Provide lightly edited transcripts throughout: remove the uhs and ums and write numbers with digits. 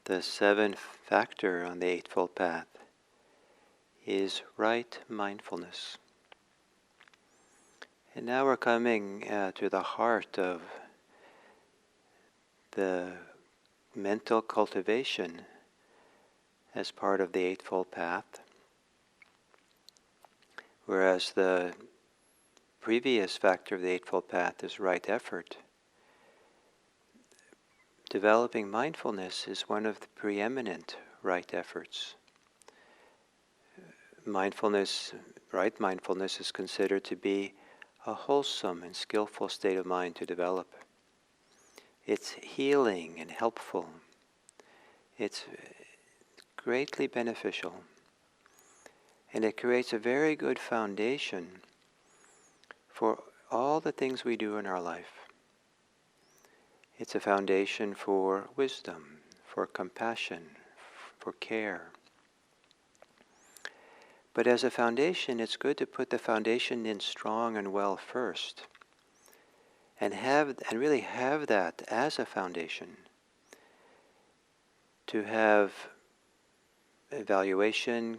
The seventh factor on the Eightfold Path is right mindfulness. And now we're coming to the heart of the mental cultivation as part of the Eightfold Path. Whereas the previous factor of the Eightfold Path is right effort, developing mindfulness is one of the preeminent right efforts. Mindfulness, right mindfulness, is considered to be a wholesome and skillful state of mind to develop. It's healing and helpful. It's greatly beneficial. And it creates a very good foundation for all the things we do in our life. It's a foundation for wisdom, for compassion, for care. But as a foundation, it's good to put the foundation in strong and well first, and really have that as a foundation. To have evaluation,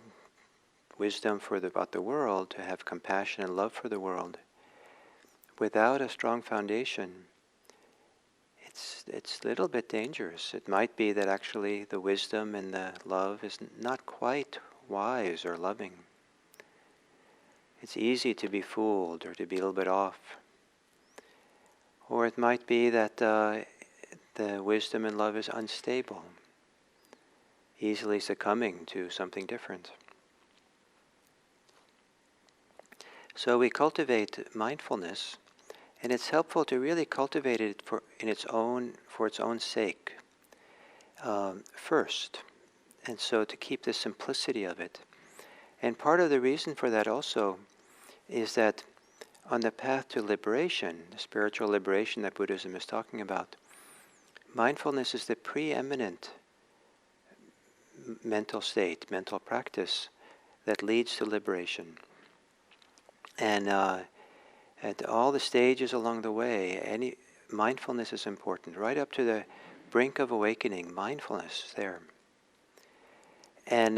wisdom about the world, to have compassion and love for the world. Without a strong foundation, it's a little bit dangerous. It might be that actually the wisdom and the love is not quite wise or loving. It's easy to be fooled or to be a little bit off. Or it might be that the wisdom and love is unstable, easily succumbing to something different. So we cultivate mindfulness, and it's helpful to really cultivate it for its own sake first, and so to keep the simplicity of it. And part of the reason for that also is that on the path to liberation, the spiritual liberation that Buddhism is talking about, mindfulness is the preeminent mental state, mental practice that leads to liberation. And at all the stages along the way, mindfulness is important. Right up to the brink of awakening, mindfulness is there. And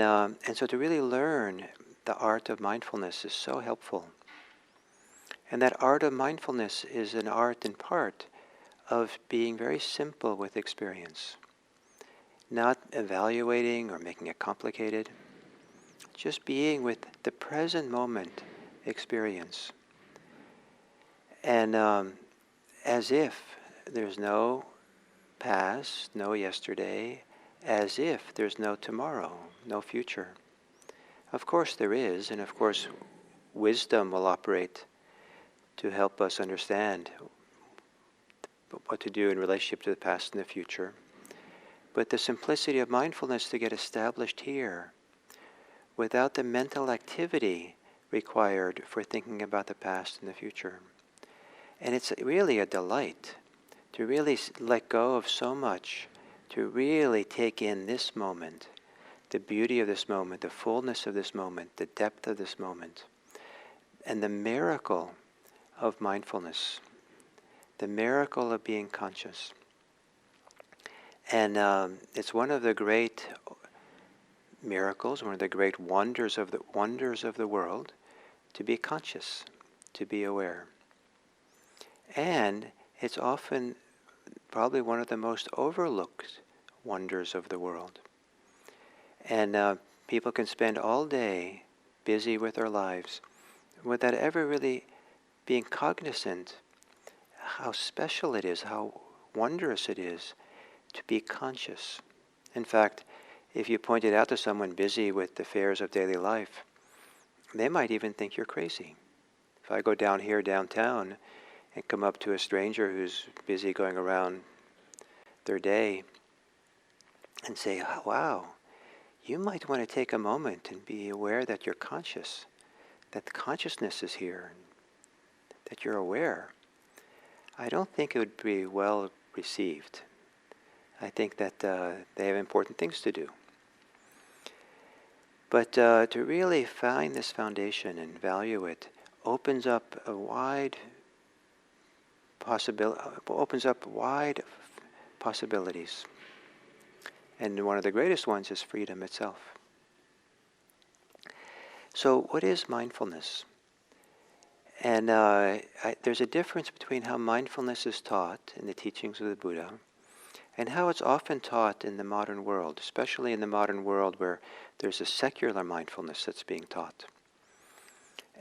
so to really learn the art of mindfulness is so helpful. And that art of mindfulness is an art in part of being very simple with experience. Not evaluating or making it complicated. Just being with the present moment experience. And as if there's no past, no yesterday, as if there's no tomorrow, no future. Of course there is, and of course wisdom will operate to help us understand what to do in relationship to the past and the future. But the simplicity of mindfulness to get established here, without the mental activity required for thinking about the past and the future. And it's really a delight to really let go of so much, to really take in this moment, the beauty of this moment, the fullness of this moment, the depth of this moment, and the miracle of mindfulness, the miracle of being conscious. And it's one of the great miracles, one of the great wonders of the world, to be conscious, to be aware. And it's often probably one of the most overlooked wonders of the world. And people can spend all day busy with their lives without ever really being cognizant how special it is, how wondrous it is to be conscious. In fact, if you pointed out to someone busy with the affairs of daily life, they might even think you're crazy. If I go downtown and come up to a stranger who's busy going around their day and say, oh, wow, you might want to take a moment and be aware that you're conscious, that the consciousness is here, that you're aware. I don't think it would be well received. I think that they have important things to do. But to really find this foundation and value it opens up a wide possibilities. And one of the greatest ones is freedom itself. So what is mindfulness? And there's a difference between how mindfulness is taught in the teachings of the Buddha and how it's often taught in the modern world, especially in the modern world where there's a secular mindfulness that's being taught.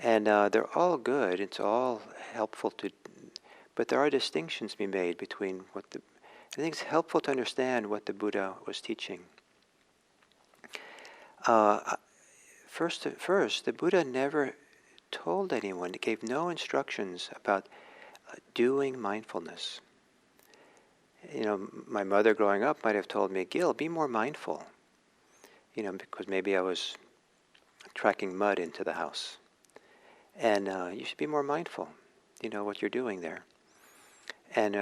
And they're all good, it's all helpful but there are distinctions to be made between I think it's helpful to understand what the Buddha was teaching. First, the Buddha never told anyone, gave no instructions about doing mindfulness. My mother growing up might have told me, Gil, be more mindful. Because maybe I was tracking mud into the house. And you should be more mindful, what you're doing there. And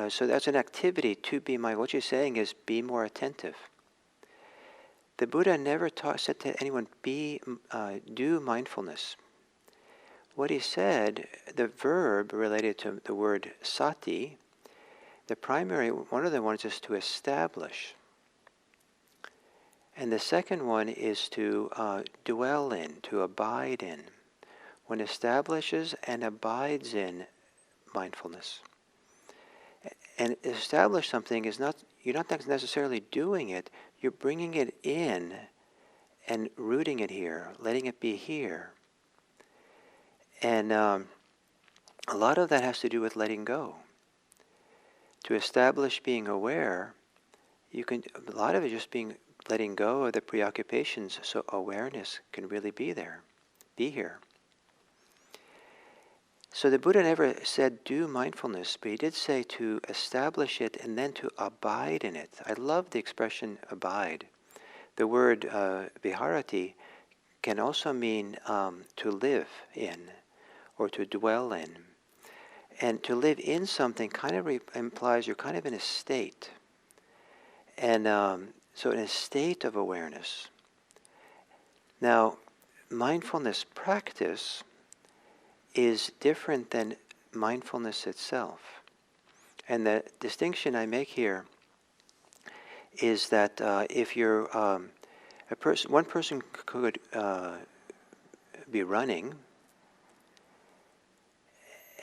so that's an activity to be mindful. What she's saying is be more attentive. The Buddha never said to anyone, do mindfulness. What he said, the verb related to the word sati, one of the ones is to establish. And the second one is to dwell in, to abide in. One establishes and abides in mindfulness. And establish something is you're not necessarily doing it, you're bringing it in and rooting it here, letting it be here. And a lot of that has to do with letting go. To establish being aware, a lot of it just letting go of the preoccupations so awareness can really be here. So the Buddha never said do mindfulness, but he did say to establish it and then to abide in it. I love the expression abide. The word viharati can also mean to live in or to dwell in. And to live in something kind of implies you're kind of in a state. And so in a state of awareness. Now, mindfulness practice is different than mindfulness itself. And the distinction I make here is that if you're one person could be running,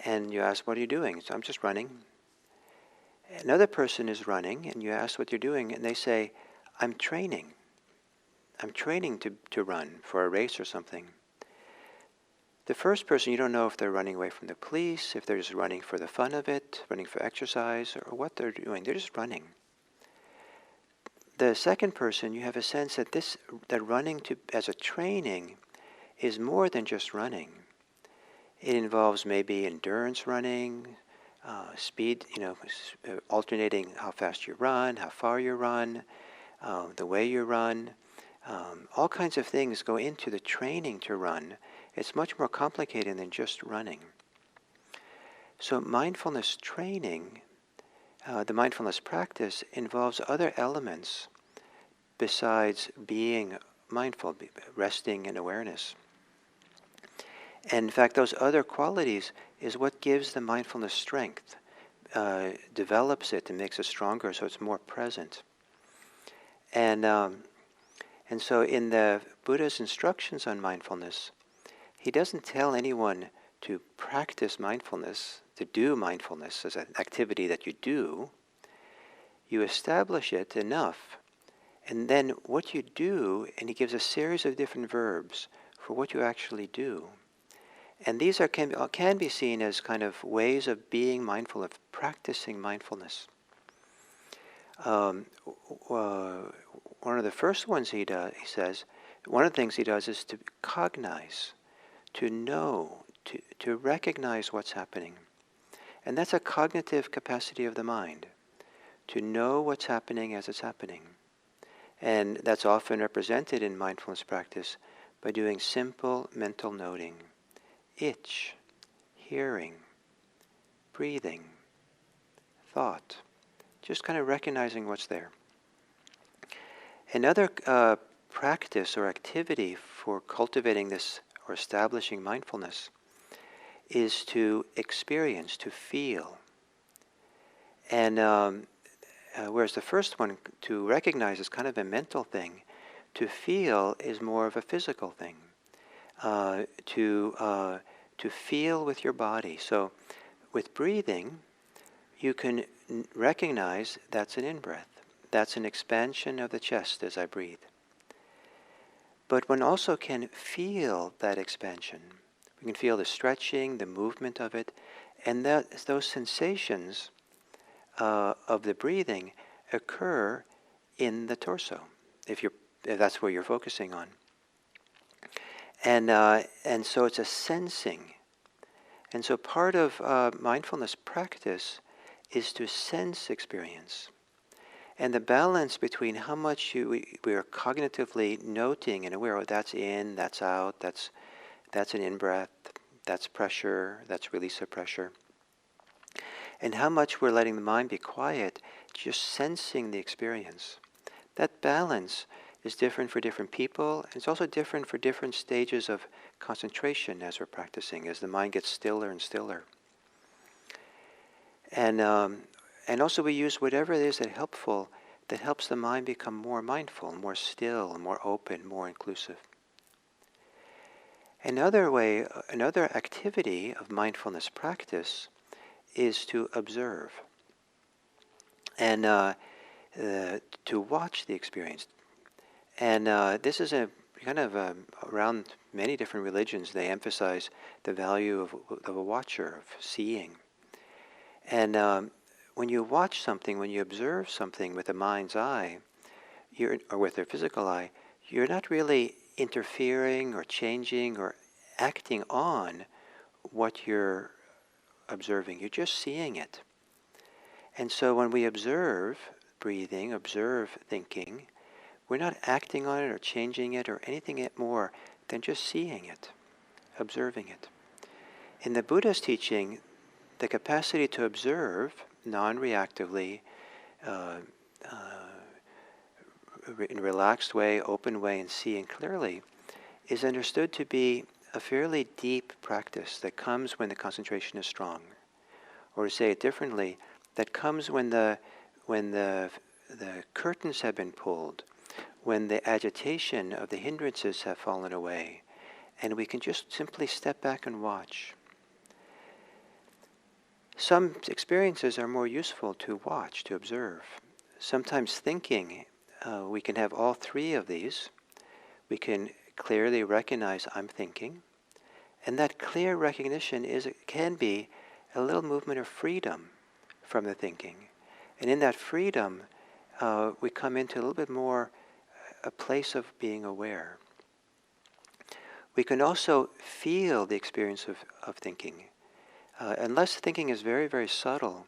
and you ask, what are you doing? So I'm just running. Another person is running, and you ask what they're doing, and they say, I'm training. I'm training to run for a race or something. The first person, you don't know if they're running away from the police, if they're just running for the fun of it, running for exercise, or what they're doing. They're just running. The second person, you have a sense that running as a training is more than just running. It involves maybe endurance running, speed, alternating how fast you run, how far you run, the way you run. All kinds of things go into the training to run. It's much more complicated than just running. So mindfulness training, the mindfulness practice, involves other elements besides being mindful, resting in awareness. And in fact, those other qualities is what gives the mindfulness strength, develops it and makes it stronger so it's more present. And so in the Buddha's instructions on mindfulness, he doesn't tell anyone to practice mindfulness, to do mindfulness as an activity that you do. You establish it enough, and then what you do, and he gives a series of different verbs for what you actually do. And these can be seen as kind of ways of being mindful, of practicing mindfulness. One of the first ones he says, one of the things he does is to cognize, to know, to recognize what's happening. And that's a cognitive capacity of the mind, to know what's happening as it's happening. And that's often represented in mindfulness practice by doing simple mental noting. Itch, hearing, breathing, thought, just kind of recognizing what's there. Another practice or activity for cultivating this or establishing mindfulness is to experience, to feel. And whereas the first one, to recognize, is kind of a mental thing. To feel is more of a physical thing. To feel with your body. So with breathing, you can recognize that's an in-breath. That's an expansion of the chest as I breathe. But one also can feel that expansion. We can feel the stretching, the movement of it, and those sensations of the breathing occur in the torso, if that's where you're focusing on. And so it's a sensing. And so part of mindfulness practice is to sense experience. And the balance between how much we are cognitively noting and aware, oh, that's in, that's out, that's an in-breath, that's pressure, that's release of pressure. And how much we're letting the mind be quiet, just sensing the experience. That balance is different for different people, and it's also different for different stages of concentration as we're practicing, as the mind gets stiller and stiller. And also we use whatever it is that helps the mind become more mindful, more still, more open, more inclusive. Another activity of mindfulness practice is to observe and to watch the experience. And this is a kind of around many different religions, they emphasize the value of a watcher, of seeing. And when you watch something, when you observe something with the mind's eye, or with the physical eye, you're not really interfering or changing or acting on what you're observing. You're just seeing it. And so when we observe breathing, observe thinking, we're not acting on it or changing it or anything more than just seeing it, observing it. In the Buddha's teaching, the capacity to observe non-reactively, in a relaxed way, open way, and seeing clearly, is understood to be a fairly deep practice that comes when the concentration is strong. Or to say it differently, that comes when the curtains have been pulled, when the agitation of the hindrances have fallen away, and we can just simply step back and watch. Some experiences are more useful to watch, to observe. Sometimes thinking, we can have all three of these. We can clearly recognize I'm thinking, and that clear recognition can be a little movement of freedom from the thinking. And in that freedom, we come into a little bit more a place of being aware. We can also feel the experience of thinking. Unless thinking is very, very subtle,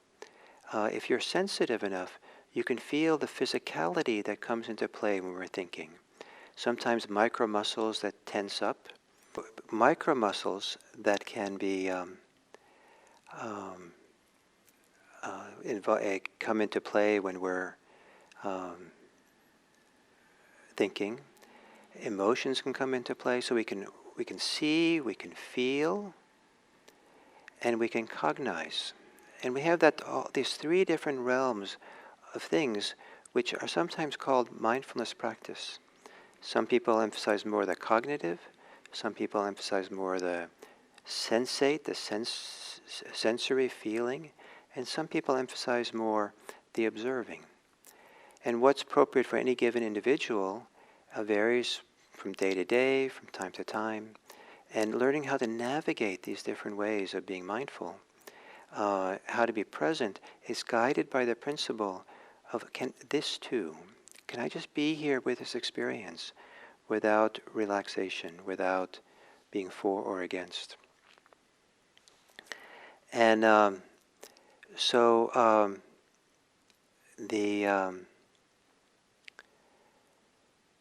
if you're sensitive enough, you can feel the physicality that comes into play when we're thinking. Sometimes micro muscles that tense up, micro muscles that can be come into play when we're thinking. Emotions can come into play, so we can see, we can feel, and we can cognize. And we have these three different realms of things which are sometimes called mindfulness practice. Some people emphasize more the cognitive, some people emphasize more the sensate, the sensory feeling, and some people emphasize more the observing. And what's appropriate for any given individual varies from day to day, from time to time, and learning how to navigate these different ways of being mindful, how to be present, is guided by the principle of can I just be here with this experience without relaxation, without being for or against. And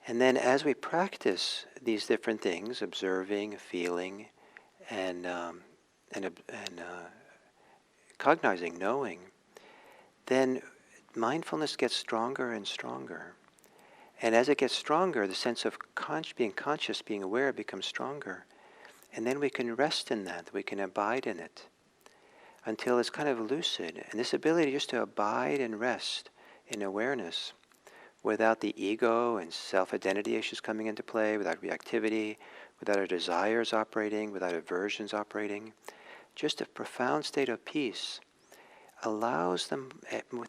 and then as we practice these different things, observing, feeling, and cognizing, knowing, then mindfulness gets stronger and stronger. And as it gets stronger, the sense of being conscious, being aware becomes stronger. And then we can rest in that, we can abide in it until it's kind of lucid. And this ability just to abide and rest in awareness, without the ego and self-identity issues coming into play, without reactivity, without our desires operating, without aversions operating. Just a profound state of peace allows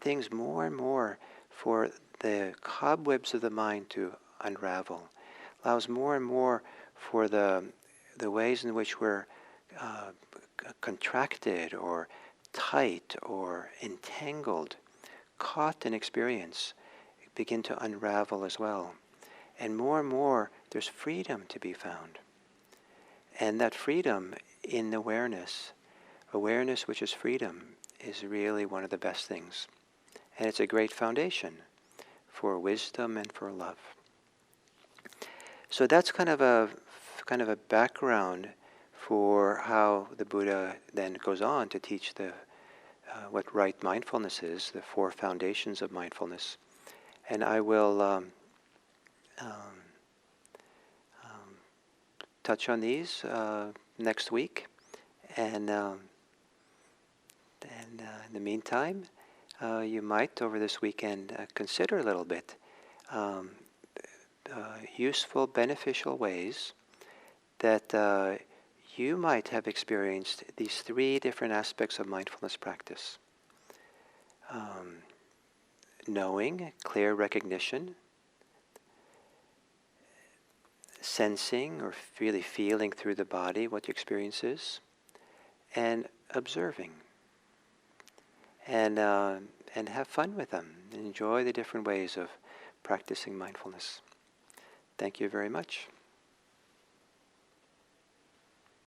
things more and more for the cobwebs of the mind to unravel, allows more and more for the ways in which we're contracted or tight or entangled, caught in experience, begin to unravel as well. And more there's freedom to be found. And that freedom in awareness which is freedom, is really one of the best things. And it's a great foundation for wisdom and for love. So that's kind of a background for how the Buddha then goes on to teach what right mindfulness is, the 4 foundations of mindfulness. And I will touch on these next week. And in the meantime, you might, over this weekend, consider a little bit useful, beneficial ways that you might have experienced these 3 different aspects of mindfulness practice. Knowing, clear recognition, sensing or really feeling through the body what your experience is, and observing. And have fun with them. Enjoy the different ways of practicing mindfulness. Thank you very much.